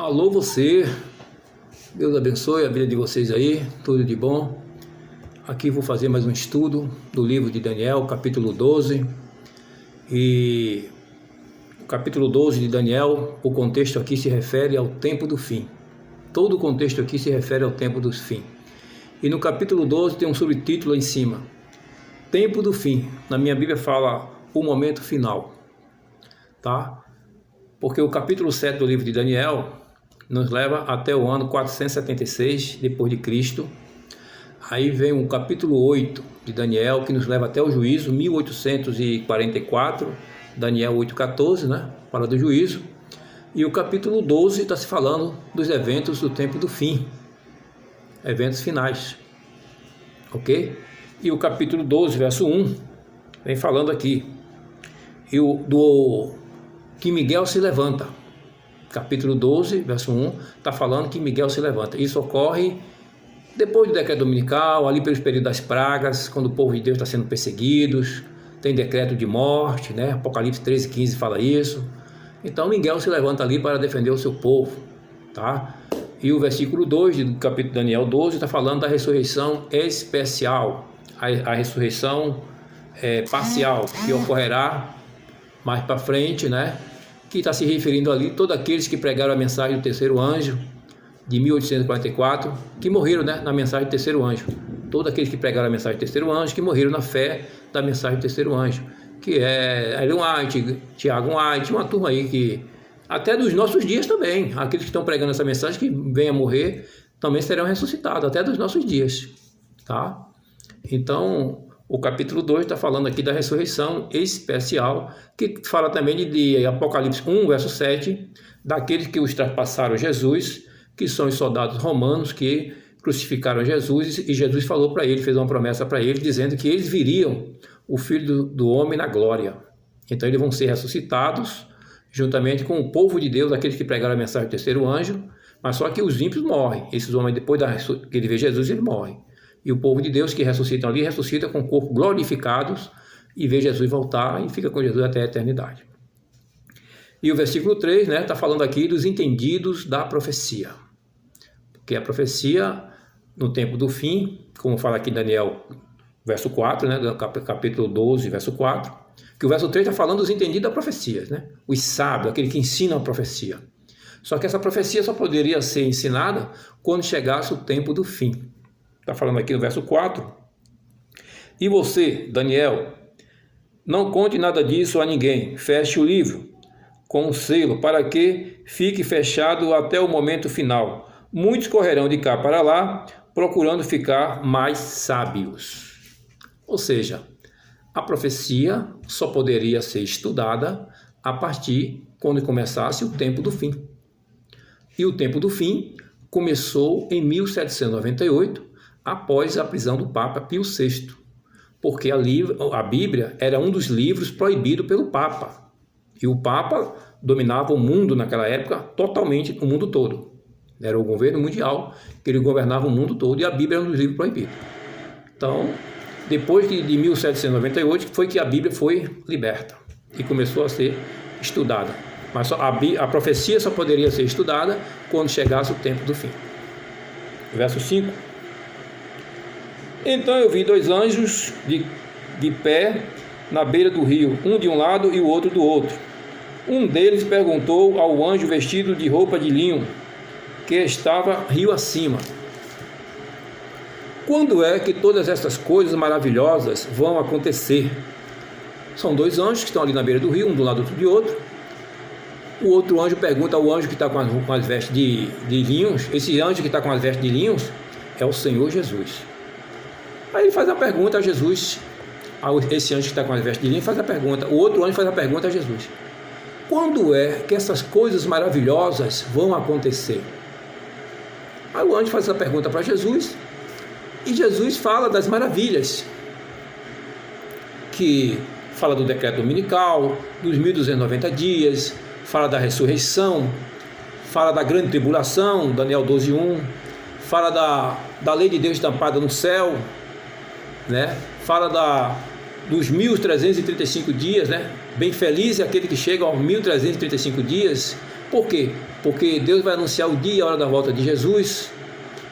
Alô você, Deus abençoe a vida de vocês aí, tudo de bom. Aqui vou fazer mais um estudo do livro de Daniel, capítulo 12. E o capítulo 12 de Daniel, o contexto aqui se refere ao tempo do fim. Todo o contexto aqui se refere ao tempo do fim. E no capítulo 12 tem um subtítulo em cima: Tempo do fim. Na minha Bíblia fala o momento final, tá? Porque o capítulo 7 do livro de Daniel nos leva até o ano 476 depois de Cristo. Aí vem o capítulo 8 de Daniel, que nos leva até o juízo, 1844, Daniel 8,14, né? Fala do juízo. E o capítulo 12 está se falando dos eventos do tempo do fim, eventos finais, ok? E o capítulo 12, verso 1, vem falando aqui, que Miguel se levanta. Capítulo 12, verso 1, está falando que Miguel se levanta. Isso ocorre depois do decreto dominical, ali pelos períodos das pragas, quando o povo de Deus está sendo perseguido, tem decreto de morte, né? Apocalipse 13,15 fala isso. Então Miguel se levanta ali para defender o seu povo, tá? E o versículo 2 do capítulo de Daniel 12 está falando da ressurreição especial, a ressurreição parcial, que ocorrerá mais para frente, né? Que está se referindo ali a todos aqueles que pregaram a mensagem do terceiro anjo de 1844, que morreram, né, na mensagem do terceiro anjo. Todos aqueles que pregaram a mensagem do terceiro anjo, que morreram na fé da mensagem do terceiro anjo, que é Ellen White, Tiago White, uma turma aí que, até dos nossos dias também, aqueles que estão pregando essa mensagem que venham a morrer, também serão ressuscitados, até dos nossos dias, tá? Então, o capítulo 2 está falando aqui da ressurreição especial, que fala também de Apocalipse 1, verso 7, daqueles que ultrapassaram Jesus, que são os soldados romanos que crucificaram Jesus, e Jesus falou para eles, fez uma promessa para eles, dizendo que eles viriam o Filho do Homem na glória. Então eles vão ser ressuscitados, juntamente com o povo de Deus, aqueles que pregaram a mensagem do terceiro anjo, mas só que os ímpios morrem. Esses homens, depois que ele vê Jesus, eles morrem. E o povo de Deus que ressuscitam ali, ressuscita com o corpo glorificados e vê Jesus voltar e fica com Jesus até a eternidade. E o versículo 3, né, está falando aqui dos entendidos da profecia. Porque a profecia, no tempo do fim, como fala aqui em Daniel, verso 4, né, do capítulo 12, verso 4, que o verso 3 está falando dos entendidos da profecia, né, os sábios, aquele que ensina a profecia. Só que essa profecia só poderia ser ensinada quando chegasse o tempo do fim. Está falando aqui no verso 4. E você, Daniel, não conte nada disso a ninguém. Feche o livro com um selo para que fique fechado até o momento final. Muitos correrão de cá para lá, procurando ficar mais sábios. Ou seja, a profecia só poderia ser estudada a partir quando começasse o tempo do fim. E o tempo do fim começou em 1798, após a prisão do Papa Pio VI, porque a Bíblia era um dos livros proibidos pelo Papa. E o Papa dominava o mundo naquela época, totalmente o mundo todo. Era o governo mundial, que ele governava o mundo todo, e a Bíblia era um dos livros proibidos. Então, depois de 1798, foi que a Bíblia foi liberta e começou a ser estudada. Mas a profecia só poderia ser estudada quando chegasse o tempo do fim. Verso 5. Então eu vi dois anjos de pé na beira do rio, um de um lado e o outro do outro. Um deles perguntou ao anjo vestido de roupa de linho, que estava rio acima: quando é que todas essas coisas maravilhosas vão acontecer? São dois anjos que estão ali na beira do rio, um do lado e outro de outro. O outro anjo pergunta ao anjo que está com as vestes de linhos. Esse anjo que está com as vestes de linhos é o Senhor Jesus. Aí ele faz a pergunta a Jesus, esse anjo que está com as vestes de linho faz a pergunta, o outro anjo faz a pergunta a Jesus: quando é que essas coisas maravilhosas vão acontecer? Aí o anjo faz essa pergunta para Jesus, e Jesus fala das maravilhas, que fala do decreto dominical, dos 1290 dias, fala da ressurreição, fala da grande tribulação, Daniel 12:1, fala da lei de Deus estampada no céu, né? Fala dos 1335 dias, né? Bem feliz é aquele que chega aos 1335 dias, Por quê? Porque Deus vai anunciar o dia e a hora da volta de Jesus.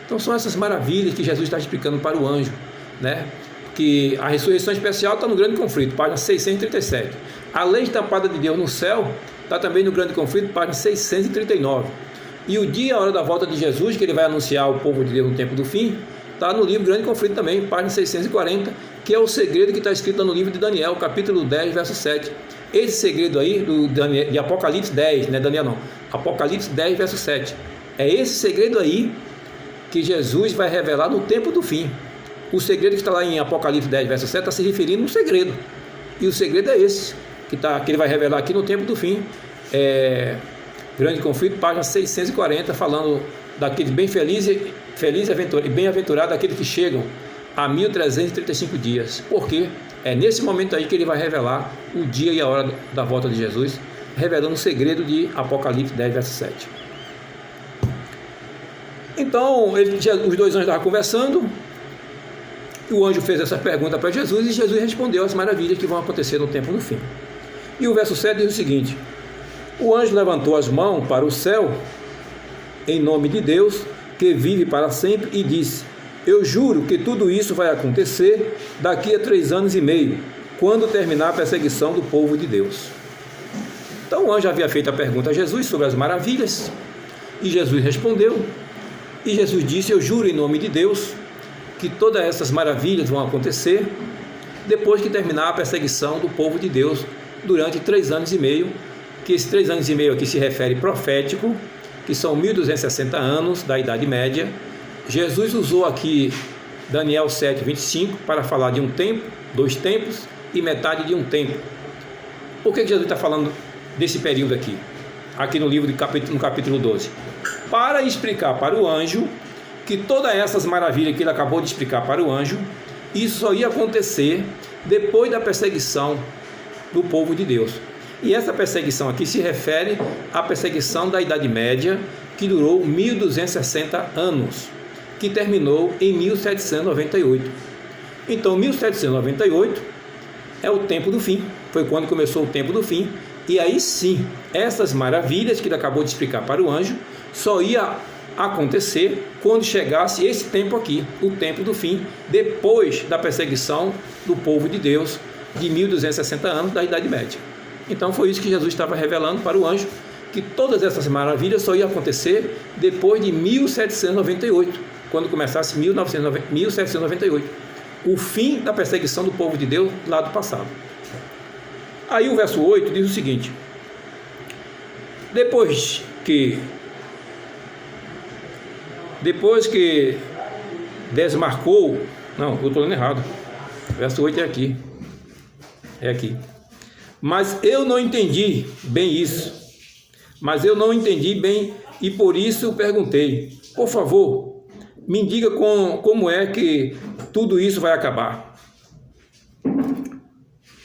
Então são essas maravilhas que Jesus está explicando para o anjo, né? Que a ressurreição especial está no grande conflito, página 637. A lei estampada de Deus no céu está também no grande conflito, página 639. E o dia e a hora da volta de Jesus, que ele vai anunciar ao povo de Deus no tempo do fim, está no livro Grande Conflito também, página 640, que é o segredo que está escrito no livro de Daniel, capítulo 10, verso 7. Esse segredo aí, de Apocalipse 10, não é Daniel não, Apocalipse 10, verso 7. É esse segredo aí que Jesus vai revelar no tempo do fim. O segredo que está lá em Apocalipse 10, verso 7, está se referindo a um segredo. E o segredo é esse, que ele vai revelar aqui no tempo do fim. Grande Conflito, página 640, falando daqueles bem felizes e bem-aventurados, daqueles que chegam a 1335 dias. Porque é nesse momento aí que ele vai revelar o dia e a hora da volta de Jesus, revelando o segredo de Apocalipse 10, verso 7. Então, os dois anjos estavam conversando, e o anjo fez essa pergunta para Jesus, e Jesus respondeu as maravilhas que vão acontecer no tempo do fim. E o verso 7 diz o seguinte: o anjo levantou as mãos para o céu, em nome de Deus, que vive para sempre, e disse: eu juro que tudo isso vai acontecer daqui a 3 anos e meio, quando terminar a perseguição do povo de Deus. Então o anjo havia feito a pergunta a Jesus sobre as maravilhas, e Jesus respondeu. E Jesus disse: eu juro em nome de Deus que todas essas maravilhas vão acontecer depois que terminar a perseguição do povo de Deus durante 3 anos e meio, que esses 3 anos e meio aqui se refere profético, que são 1260 anos da Idade Média. Jesus usou aqui Daniel 7, 25 para falar de um tempo, 2 tempos e metade de um tempo. Por que Jesus está falando desse período aqui? Aqui no livro no capítulo 12, para explicar para o anjo que todas essas maravilhas que ele acabou de explicar para o anjo, isso só ia acontecer depois da perseguição do povo de Deus. E essa perseguição aqui se refere à perseguição da Idade Média, que durou 1260 anos, que terminou em 1798. Então 1798 é o tempo do fim, foi quando começou o tempo do fim. E aí sim, essas maravilhas que ele acabou de explicar para o anjo só ia acontecer quando chegasse esse tempo aqui, o tempo do fim, depois da perseguição do povo de Deus de 1260 anos da Idade Média. Então foi isso que Jesus estava revelando para o anjo, que todas essas maravilhas só iam acontecer depois de 1798, quando começasse 1798, o fim da perseguição do povo de Deus lá do passado. Aí o verso 8 diz o seguinte: depois que desmarcou, não, eu estou lendo errado, verso 8 é aqui, mas eu não entendi bem e por isso perguntei, por favor, me diga como é que tudo isso vai acabar.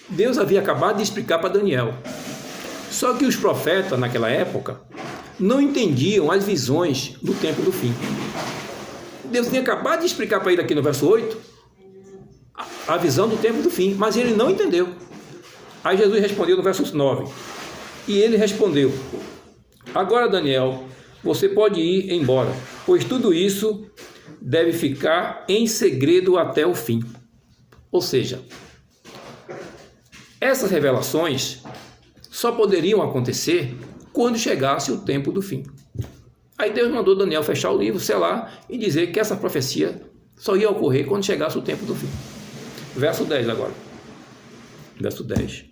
Deus havia acabado de explicar para Daniel, só que os profetas naquela época não entendiam as visões do tempo do fim. Deus tinha acabado de explicar para ele aqui no verso 8 a visão do tempo do fim, mas ele não entendeu. Aí Jesus respondeu no verso 9, e ele respondeu: agora, Daniel, você pode ir embora, pois tudo isso deve ficar em segredo até o fim. Ou seja, essas revelações só poderiam acontecer quando chegasse o tempo do fim. Aí Deus mandou Daniel fechar o livro, selar e dizer que essa profecia só ia ocorrer quando chegasse o tempo do fim. Verso 10 agora. Verso 10.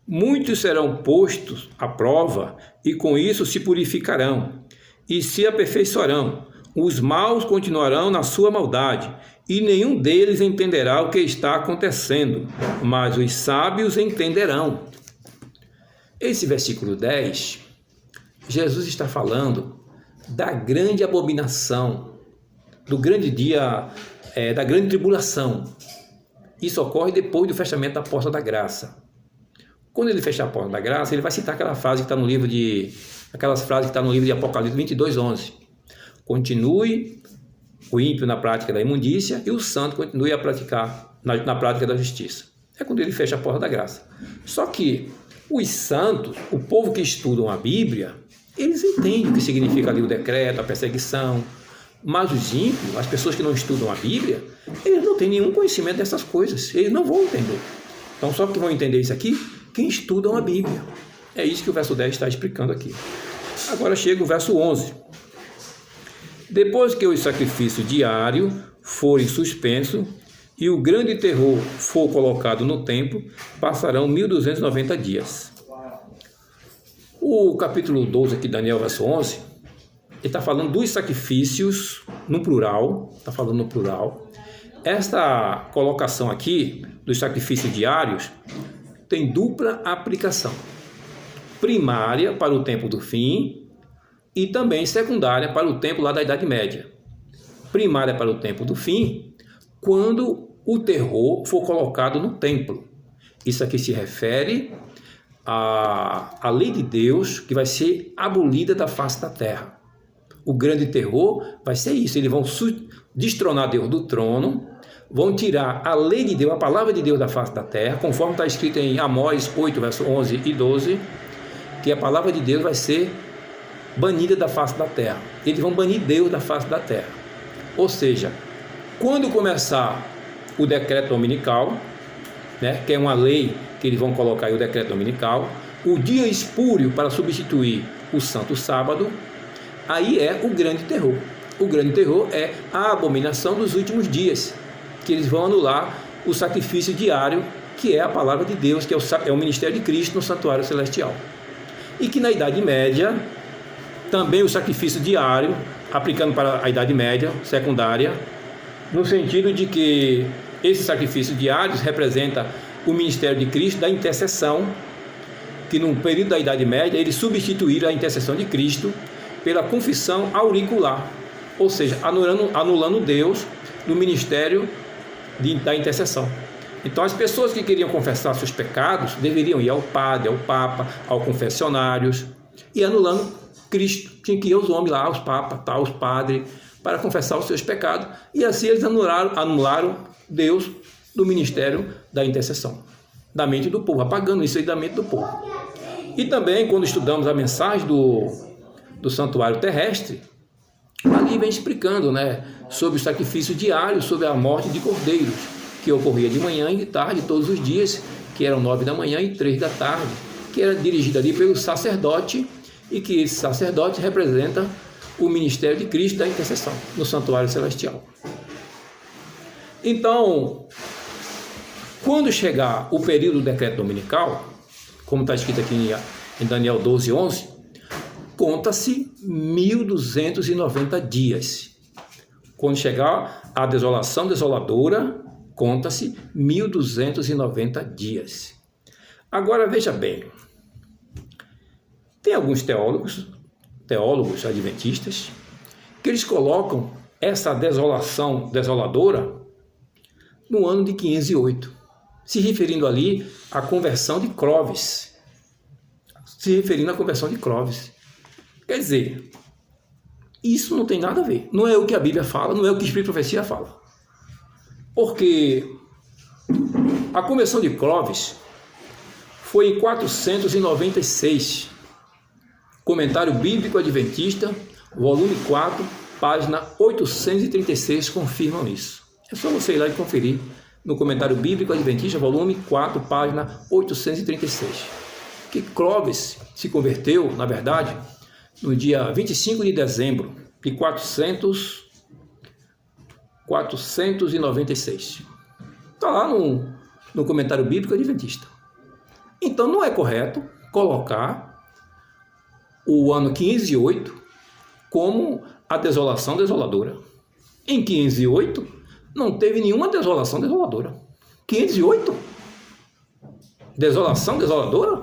Muitos serão postos à prova e com isso se purificarão e se aperfeiçoarão. Os maus continuarão na sua maldade e nenhum deles entenderá o que está acontecendo, mas os sábios entenderão. Esse versículo 10, Jesus está falando da grande abominação, do grande dia, da grande tribulação. Isso ocorre depois do fechamento da porta da graça. Quando ele fechar a porta da graça, ele vai citar aquelas frases que está no livro de Apocalipse 22:11. Continue o ímpio na prática da imundícia e o santo continue a praticar na prática da justiça. É quando ele fecha a porta da graça. Só que Os santos, o povo que estudam a Bíblia, eles entendem o que significa ali o decreto, a perseguição, mas os ímpios, as pessoas que não estudam a Bíblia, eles não têm nenhum conhecimento dessas coisas, eles não vão entender. Então, só que vão entender isso aqui quem estudam a Bíblia. É isso que o verso 10 está explicando aqui. Agora chega o verso 11. Depois que os sacrifícios diários forem suspensos e o grande terror for colocado no templo, passarão 1290 dias. O capítulo 12 aqui, Daniel, verso 11, ele está falando dos sacrifícios no plural, está falando no plural. Esta colocação aqui dos sacrifícios diários tem dupla aplicação. Primária para o tempo do fim e também secundária para o tempo lá da Idade Média. Primária para o tempo do fim, quando o terror for colocado no templo. Isso aqui se refere à lei de Deus que vai ser abolida da face da terra. O grande terror vai ser isso, eles vão destronar Deus do trono, vão tirar a lei de Deus, a palavra de Deus da face da terra, conforme está escrito em Amós 8, verso 11 e 12, que a palavra de Deus vai ser banida da face da terra. Eles vão banir Deus da face da terra. Ou seja, quando começar o decreto dominical, né, que é uma lei que eles vão colocar aí, o decreto dominical, o dia espúrio para substituir o santo sábado, aí é o grande terror. O grande terror é a abominação dos últimos dias, que eles vão anular o sacrifício diário, que é a palavra de Deus, que é o ministério de Cristo no santuário celestial. E que na Idade Média, também o sacrifício diário, aplicando para a Idade Média, secundária, no sentido de que esses sacrifícios diários representam o ministério de Cristo da intercessão, que no período da Idade Média eles substituíram a intercessão de Cristo pela confissão auricular, ou seja, anulando Deus no ministério da intercessão. Então as pessoas que queriam confessar seus pecados deveriam ir ao padre, ao papa, aos confessionários, e anulando Cristo, tinha que ir aos homens lá, aos papas, aos padres, para confessar os seus pecados, e assim eles anularam Deus do ministério da intercessão, da mente do povo, apagando isso aí da mente do povo. E também, quando estudamos a mensagem do santuário terrestre, ali vem explicando, né, sobre o sacrifício diário, sobre a morte de cordeiros, que ocorria de manhã e de tarde, todos os dias, que eram 9 da manhã e 3 da tarde, que era dirigido ali pelo sacerdote, e que esse sacerdote representa o ministério de Cristo da intercessão no santuário celestial. Então, quando chegar o período do decreto dominical, como está escrito aqui em Daniel 12, 11, conta-se 1290 dias. Quando chegar a desolação desoladora, conta-se 1290 dias. Agora veja bem, tem alguns teólogos adventistas, que eles colocam essa desolação desoladora no ano de 508, se referindo ali à conversão de Clovis. Quer dizer, isso não tem nada a ver. Não é o que a Bíblia fala, não é o que o Espírito de Profecia fala. Porque a conversão de Clovis foi em 496. Comentário Bíblico Adventista, volume 4, página 836, confirmam isso. É só você ir lá e conferir no Comentário Bíblico Adventista, volume 4, página 836. Que Clovis se converteu, na verdade, no dia 25 de dezembro de 496. Está lá no Comentário Bíblico Adventista. Então não é correto colocar o ano 508 como a desolação desoladora. Em 508 não teve nenhuma desolação desoladora. 508? Desolação desoladora?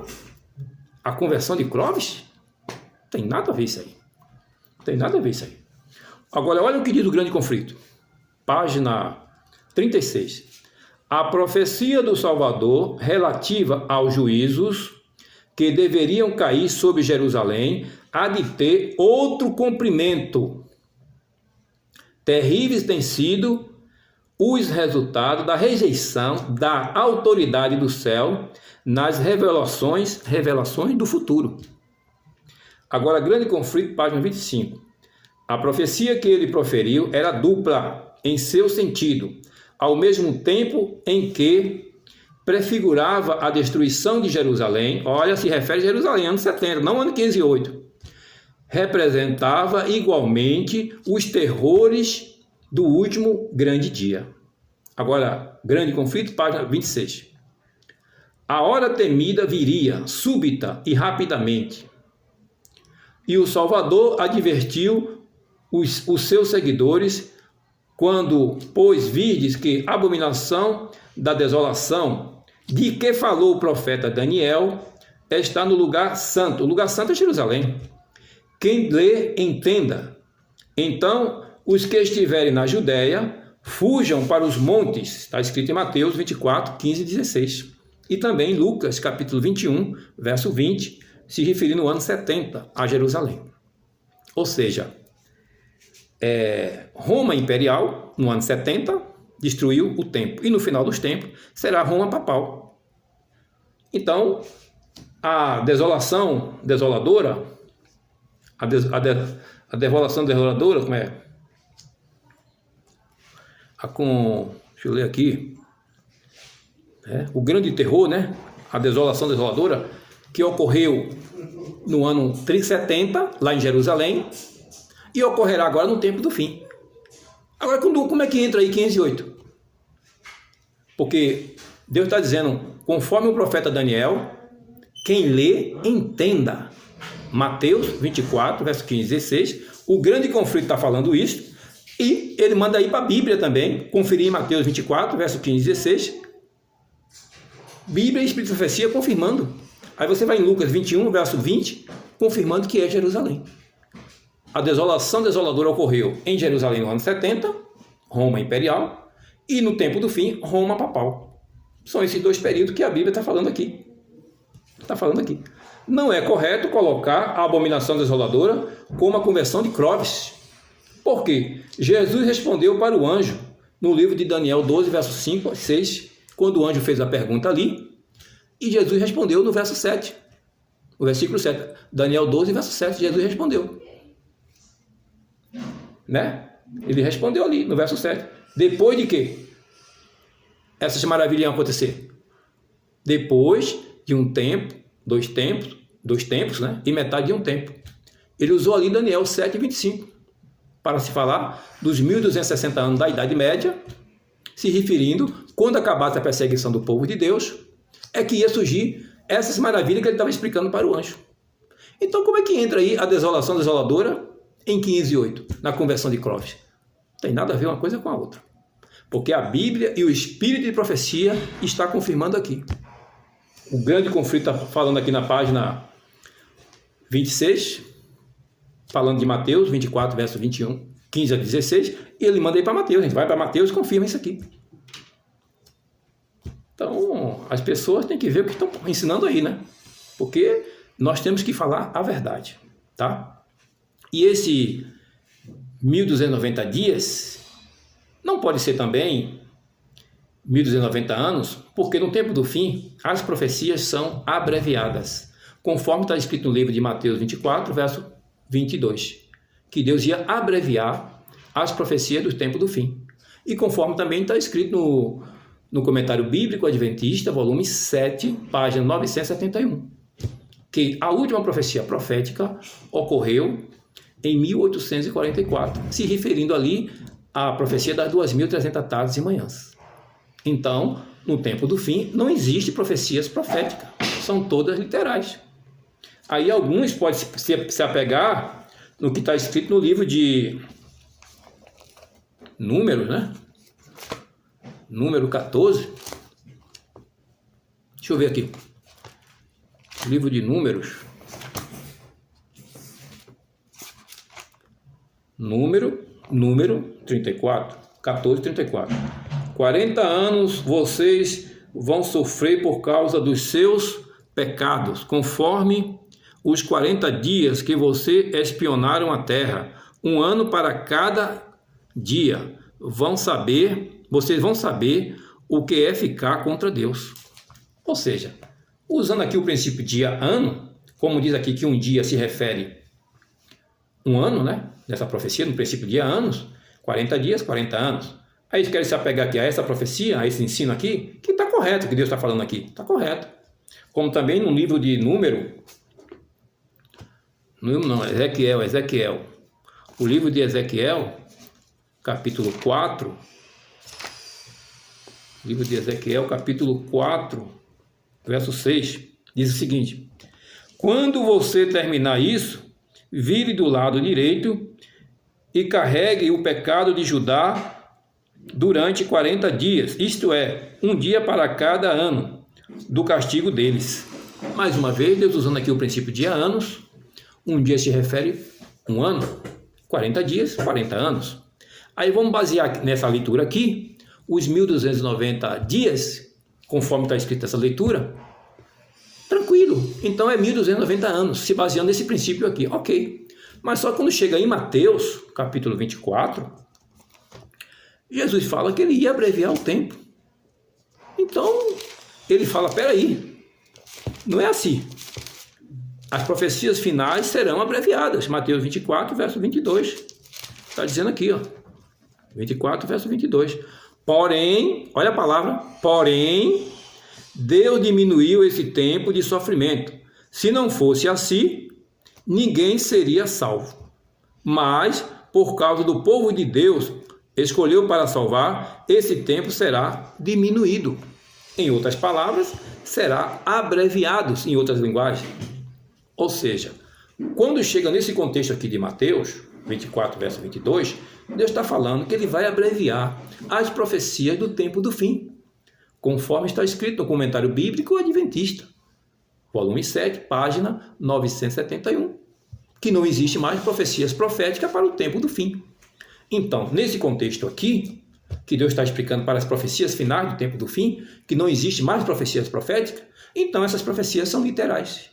A conversão de Clovis? Tem nada a ver isso aí. Agora, olha o que diz o grande conflito. Página 36. A profecia do Salvador relativa aos juízos que deveriam cair sobre Jerusalém há de ter outro cumprimento. Terríveis têm sido os resultados da rejeição da autoridade do céu nas revelações do futuro. Agora, grande conflito, página 25. A profecia que ele proferiu era dupla em seu sentido, ao mesmo tempo em que prefigurava a destruição de Jerusalém. Olha, se refere a Jerusalém, ano 70, não ano 508. Representava igualmente os terrores do último grande dia. Agora, grande conflito, página 26. A hora temida viria, súbita e rapidamente. E o Salvador advertiu os seus seguidores quando, pois, virdes que a abominação da desolação de que falou o profeta Daniel está no lugar santo. O lugar santo é Jerusalém. Quem lê, entenda. Então, os que estiverem na Judéia, fujam para os montes. Está escrito em Mateus 24, 15 e 16. E também em Lucas, capítulo 21, verso 20, se referindo ao ano 70 a Jerusalém. Ou seja, Roma imperial, no ano 70, destruiu o templo. E no final dos tempos, será Roma papal. Então, a desolação desoladora, a devolação desoladora, como é? Deixa eu ler aqui. O grande terror, né? A desolação desoladora, que ocorreu no ano 370, lá em Jerusalém, e ocorrerá agora no tempo do fim. Agora, como é que entra aí 508? Porque Deus está dizendo, conforme o profeta Daniel, quem lê, entenda. Mateus 24, verso 15 e 16, o grande conflito está falando isso, e ele manda ir para a Bíblia também, conferir em Mateus 24, verso 15 e 16, Bíblia e Espírito de Profecia confirmando. Aí você vai em Lucas 21, verso 20, confirmando que é Jerusalém. A desolação desoladora ocorreu em Jerusalém no ano 70, Roma imperial, e no tempo do fim, Roma papal. São esses dois períodos que a Bíblia está falando aqui. Não é correto colocar a abominação desoladora como a conversão de Clovis. Por quê? Jesus respondeu para o anjo, no livro de Daniel 12, verso 5 a 6, quando o anjo fez a pergunta ali, e Jesus respondeu no verso 7, o versículo 7, Daniel 12, verso 7, Jesus respondeu. Né? Ele respondeu ali, no verso 7. Depois de quê? Essas maravilhas iam acontecer? Depois de um tempo, dois tempos, né? E metade de um tempo. Ele usou ali Daniel 7, 25, para se falar dos 1260 anos da Idade Média, se referindo, quando acabasse a perseguição do povo de Deus, é que ia surgir essas maravilhas que ele estava explicando para o anjo. Então, como é que entra aí a desolação desoladora em 508, na conversão de Clovis? Não tem nada a ver uma coisa com a outra. Porque a Bíblia e o Espírito de Profecia está confirmando aqui. O grande conflito está falando aqui na página 26, falando de Mateus 24, verso 21, 15 a 16, e ele manda aí para Mateus. A gente vai para Mateus e confirma isso aqui. Então, as pessoas têm que ver o que estão ensinando aí, né? Porque nós temos que falar a verdade, tá? E esse 1290 dias não pode ser também 1290 anos, porque no tempo do fim as profecias são abreviadas, conforme está escrito no livro de Mateus 24, verso 22, que Deus ia abreviar as profecias do tempo do fim. E conforme também está escrito no Comentário Bíblico Adventista, volume 7, página 971, que a última profecia profética ocorreu em 1844, se referindo ali à profecia das 2.300 tardes e manhãs. Então, no tempo do fim, não existe profecias proféticas, são todas literais. Aí alguns podem se apegar no que está escrito no livro de Números, né? Número 14. Deixa eu ver aqui. Livro de Números. Número 34. 14, 34. 40 anos vocês vão sofrer por causa dos seus pecados, conforme os 40 dias que você espionaram a terra, 1 ano para cada dia. Vão saber vocês vão saber o que é ficar contra Deus. Ou seja, usando aqui o princípio dia-ano, como diz aqui que um dia se refere um ano, né? Nessa profecia, no princípio dia-anos, 40 dias, 40 anos. Aí eles querem se apegar aqui a essa profecia, a esse ensino aqui, que está correto, que Deus está falando aqui. Está correto. Como também no livro de Ezequiel. O livro de Ezequiel, capítulo 4. Livro de Ezequiel, capítulo 4, verso 6, diz o seguinte: quando você terminar isso, vire do lado direito e carregue o pecado de Judá durante 40 dias, isto é, um dia para cada ano do castigo deles. Mais uma vez, Deus usando aqui o princípio de anos, um dia se refere um ano, 40 dias, 40 anos. Aí vamos basear nessa leitura aqui, os 1290 dias, conforme está escrito essa leitura, tranquilo, então é 1290 anos, se baseando nesse princípio aqui, ok. Mas só quando chega em Mateus, capítulo 24, Jesus fala que ele ia abreviar o tempo. Então, ele fala, peraí, não é assim. As profecias finais serão abreviadas. Mateus 24, verso 22. Está dizendo aqui, ó. 24, verso 22. Porém, olha a palavra, porém, Deus diminuiu esse tempo de sofrimento. Se não fosse assim, ninguém seria salvo. Mas, por causa do povo de Deus, escolheu para salvar, esse tempo será diminuído. Em outras palavras, será abreviado, em outras linguagens. Ou seja, quando chega nesse contexto aqui de Mateus 24, verso 22, Deus está falando que ele vai abreviar as profecias do tempo do fim, conforme está escrito no comentário bíblico adventista, volume 7, página 971, que não existe mais profecias proféticas para o tempo do fim. Então, nesse contexto aqui, que Deus está explicando para as profecias finais do tempo do fim, que não existe mais profecias proféticas, então essas profecias são literais.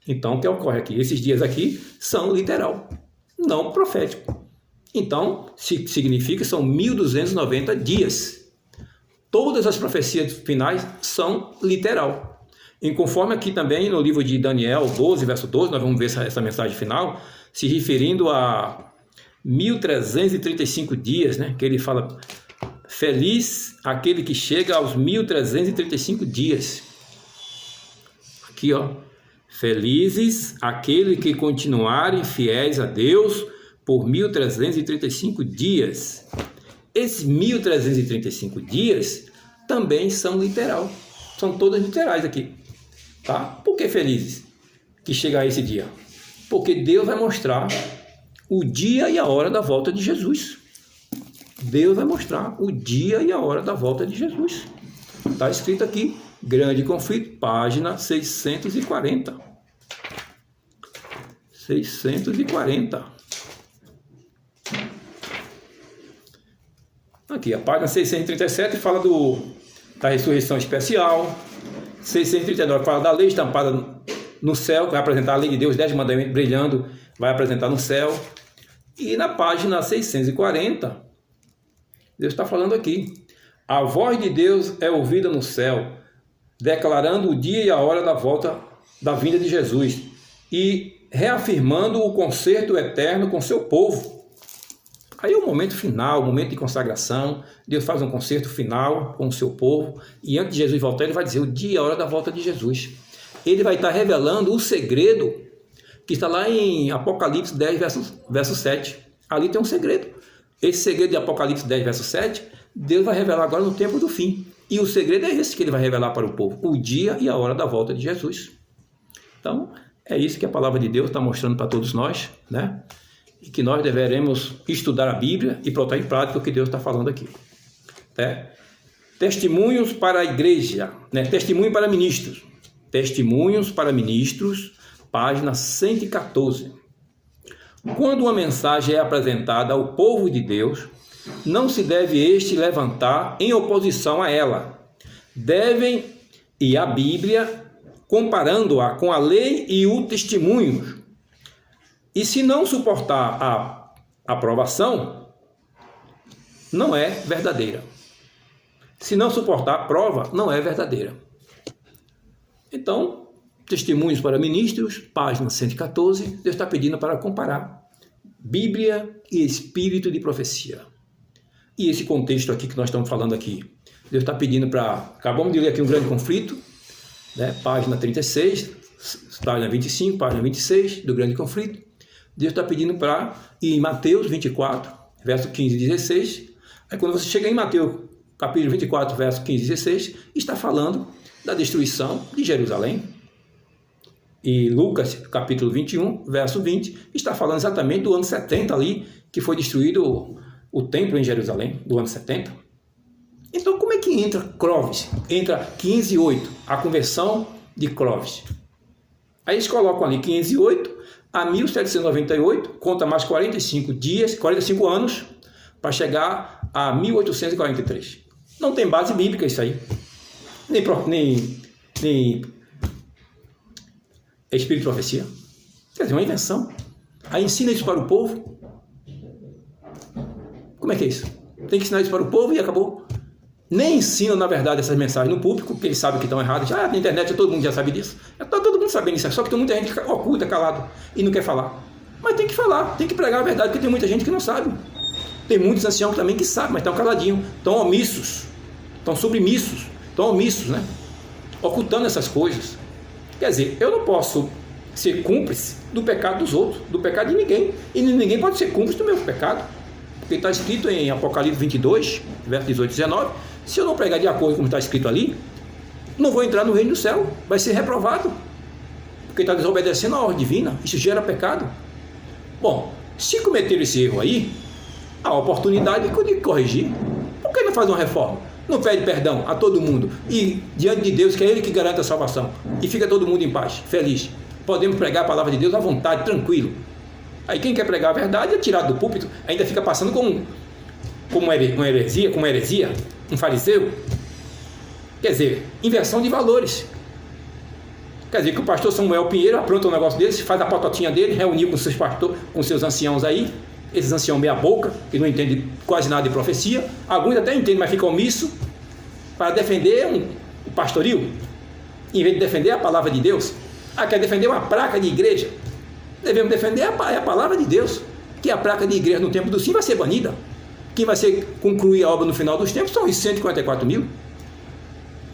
Então, o que ocorre aqui? Esses dias aqui são literal, não profético. Então, significa que são 1290 dias. Todas as profecias finais são literal. E conforme aqui também no livro de Daniel 12, verso 12, nós vamos ver essa mensagem final, se referindo a 1335 dias, né? Que ele fala, feliz aquele que chega aos 1335 dias. Aqui, ó. Felizes aqueles que continuarem fiéis a Deus por 1335 dias. Esses 1335 dias também são literal. São todas literais aqui. Tá? Por que felizes que chega a esse dia? Porque Deus vai mostrar o dia e a hora da volta de Jesus. Deus vai mostrar o dia e a hora da volta de Jesus. Está escrito aqui, Grande Conflito, página 640. 640. Aqui, a página 637 fala da ressurreição especial. 639 fala da lei estampada no céu, que vai apresentar a lei de Deus, 10 mandamentos brilhando, vai apresentar no céu. E na página 640, Deus está falando aqui. A voz de Deus é ouvida no céu, declarando o dia e a hora da volta da vinda de Jesus e reafirmando o concerto eterno com seu povo. Aí é o momento final, o momento de consagração. Deus faz um concerto final com o seu povo e antes de Jesus voltar, ele vai dizer o dia e a hora da volta de Jesus. Ele vai estar revelando o segredo que está lá em Apocalipse 10, verso 7. Ali tem um segredo. Esse segredo de Apocalipse 10, verso 7, Deus vai revelar agora no tempo do fim. E o segredo é esse que ele vai revelar para o povo, o dia e a hora da volta de Jesus. Então, é isso que a palavra de Deus está mostrando para todos nós, né? E que nós deveremos estudar a Bíblia e botar em prática o que Deus está falando aqui. Né? Testemunhos para a igreja, né? Testemunho para ministros. Testemunhos para ministros, página 114. Quando uma mensagem é apresentada ao povo de Deus, não se deve este levantar em oposição a ela. Devem ir à Bíblia, comparando-a com a lei e o testemunho. E se não suportar a aprovação, não é verdadeira. Se não suportar a prova, não é verdadeira. Então, Testemunhos para Ministros, página 114, Deus está pedindo para comparar Bíblia e Espírito de Profecia. E esse contexto aqui que nós estamos falando aqui, Deus está pedindo para... Acabamos de ler aqui um grande conflito, né? Página 36, página 25, página 26 do grande conflito. Deus está pedindo para ir em Mateus 24, verso 15 e 16. Aí quando você chega em Mateus, capítulo 24, verso 15 e 16, está falando da destruição de Jerusalém. E Lucas, capítulo 21, verso 20, está falando exatamente do ano 70 ali, que foi destruído o templo em Jerusalém, do ano 70. Então, como é que entra Clovis? Entra 508, a conversão de Clovis. Aí eles colocam ali 508 a 1798, conta mais 45 dias, 45 anos, para chegar a 1843. Não tem base bíblica isso aí. Nem Espírito de Profecia. Quer dizer, uma invenção. Aí ensina isso para o povo. Como é que é isso? Tem que ensinar isso para o povo e acabou. Nem ensina, na verdade, essas mensagens no público, porque eles sabem que estão erradas. Ah, na internet todo mundo já sabe disso. Está todo mundo sabendo isso. Só que tem muita gente oculta, calado, e não quer falar. Mas tem que falar, tem que pregar a verdade, porque tem muita gente que não sabe. Tem muitos anciãos também que sabem, mas estão caladinhos, estão omissos, estão submissos, estão omissos, né? Ocultando essas coisas. Quer dizer, eu não posso ser cúmplice do pecado dos outros, do pecado de ninguém. E ninguém pode ser cúmplice do meu pecado. Porque está escrito em Apocalipse 22, verso 18 e 19, se eu não pregar de acordo com o que está escrito ali, não vou entrar no reino do céu, vai ser reprovado. Porque está desobedecendo a ordem divina, isso gera pecado. Bom, se cometer esse erro aí, há a oportunidade de corrigir. Por que não faz uma reforma? Não pede perdão a todo mundo e diante de Deus, que é Ele que garante a salvação, e fica todo mundo em paz, feliz. Podemos pregar a palavra de Deus à vontade, tranquilo. Aí quem quer pregar a verdade é tirado do púlpito, ainda fica passando como uma heresia, um fariseu. Quer dizer, inversão de valores. Quer dizer que o pastor Samuel Pinheiro apronta um negócio desse, faz a patotinha dele, reuniu com seus pastores, com seus anciãos aí, esses anciãos meia boca, que não entendem quase nada de profecia, alguns até entendem, mas ficam omissos, para defender o pastoril, em vez de defender a palavra de Deus. Quer defender uma placa de igreja. Devemos defender a palavra de Deus, que a placa de igreja no tempo do fim vai ser banida. Quem vai concluir a obra no final dos tempos são os 144 mil.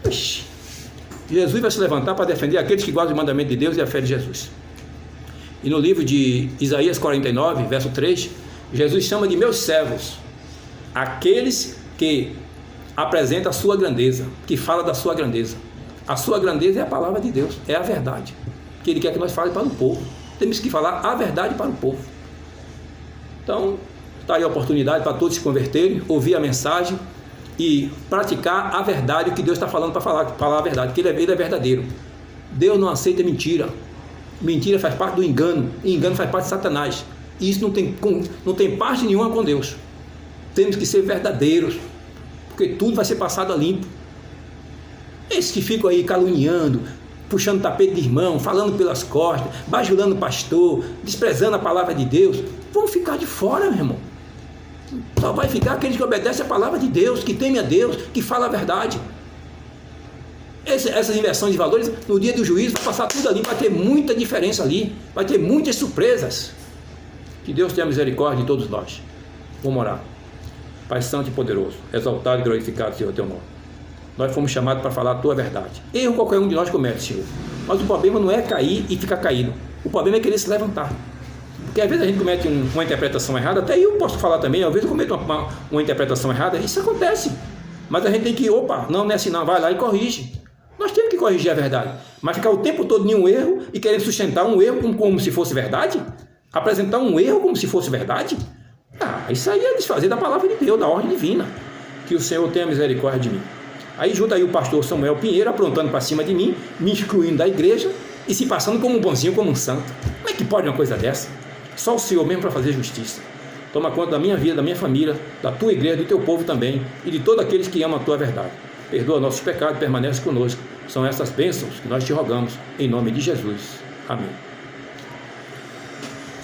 Ixi. Jesus vai se levantar para defender aqueles que guardam o mandamento de Deus e a fé de Jesus. E no livro de Isaías 49, verso 3, Jesus chama de meus servos aqueles que apresentam a sua grandeza, que fala da sua grandeza. A sua grandeza é a palavra de Deus, é a verdade, que Ele quer que nós falemos para o povo. Temos que falar a verdade para o povo. Então, está aí a oportunidade para todos se converterem, ouvir a mensagem e praticar a verdade, o que Deus está falando para falar a verdade, que Ele é verdadeiro. Deus não aceita mentira. Mentira faz parte do engano, e engano faz parte de Satanás. E isso não tem parte nenhuma com Deus. Temos que ser verdadeiros, porque tudo vai ser passado a limpo. Esses que ficam aí caluniando, puxando tapete de irmão, falando pelas costas, bajulando o pastor, desprezando a palavra de Deus, vão ficar de fora, meu irmão. Só vai ficar aqueles que obedecem a palavra de Deus, que temem a Deus, que falam a verdade. Essas inversões de valores, no dia do juízo, vai passar tudo ali, vai ter muita diferença ali, vai ter muitas surpresas. Que Deus tenha misericórdia de todos nós. Vamos orar. Pai Santo e Poderoso, exaltado e glorificado seja o Teu nome. Nós fomos chamados para falar a Tua verdade. Erro qualquer um de nós comete, Senhor. Mas o problema não é cair e ficar caído. O problema é querer se levantar. Porque às vezes a gente comete uma interpretação errada, até eu posso falar também, às vezes eu cometo uma interpretação errada, isso acontece. Mas a gente tem que, não é assim não, vai lá e corrige. Nós temos que corrigir a verdade. Mas ficar o tempo todo em um erro e querer sustentar um erro como se fosse verdade? Apresentar um erro como se fosse verdade? Isso aí é desfazer da palavra de Deus, da ordem divina. Que o Senhor tenha misericórdia de mim. Aí junta aí o pastor Samuel Pinheiro aprontando para cima de mim, me excluindo da igreja e se passando como um bonzinho, como um santo. Como é que pode uma coisa dessa? Só o Senhor mesmo para fazer justiça. Toma conta da minha vida, da minha família, da tua igreja, do teu povo também e de todos aqueles que amam a tua verdade. Perdoa nossos pecados, permanece conosco. São essas bênçãos que nós te rogamos, em nome de Jesus. Amém.